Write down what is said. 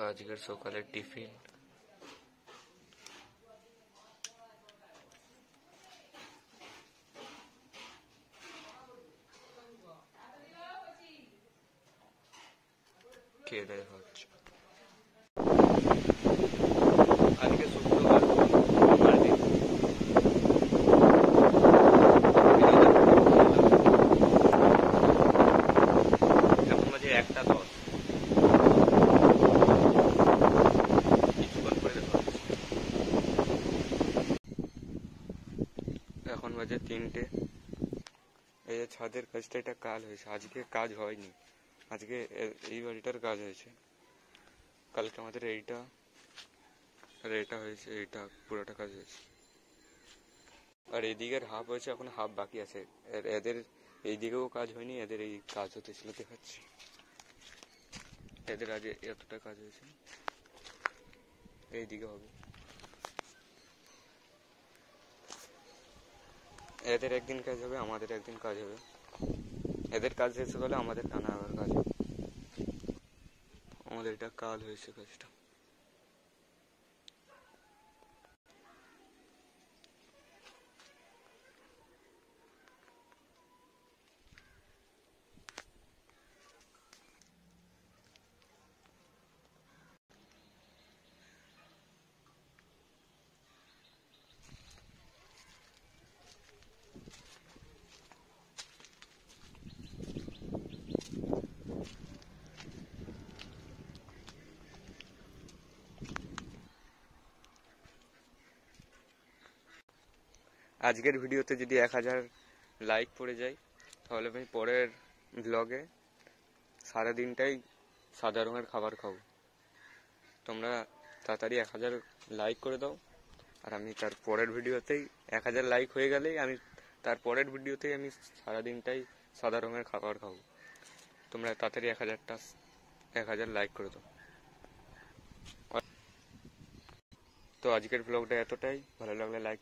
আজকের সকালের টিফিন খেয়ে দেয় হচ্ছে। আজকে শুক্রবার, সোমবার দিন। এখন বাজে 1:10। কিছুক্ষণ পরে দেখা হচ্ছে। এখন বাজে 3টে। এই যে ছাদের কাজটা, এটা কাল হয়েছে, আজকে কাজ হয়নি। আজকে এই বাড়িটার কাজ হয়েছে, কালকে আমাদের এইটা আর এটা হয়েছে, এইটা পুরোটা কাজ হয়েছে। আর এদিকের হাফ হয়েছে, এখন হাফ বাকি আছে। এদের এইদিকেও কাজ হয়নি, এদের এই কাজ হতে ছিল দেখাচ্ছি। এদের আগে এতটা কাজ হয়েছে, এইদিকে হবে। এদের একদিন কাজ হবে, আমাদের একদিন কাজ হবে। এদের কাজ শেষ হলে আমাদের টানা আবার কাজ হবে। আমাদের এটা কাল হয়েছে কাজটা। আজকের ভিডিওতে যদি 1000 লাইক পড়ে যায়, তাহলে আমি পরের ব্লগে সারাদিনটাই সাদা রঙের খাবার খাবো। তোমরা তাড়াতাড়ি 1000 লাইক করে দাও, আর আমি তার পরের ভিডিওতেই 1000 লাইক হয়ে গেলেই আমি তার পরের ভিডিওতেই আমি সারাদিনটাই সাদা রঙের খাবার খাবো। তোমরা তাড়াতাড়ি 1000 লাইক করে দাও। তো আজকের ব্লগটা এতটাই, ভালো লাগলে লাইক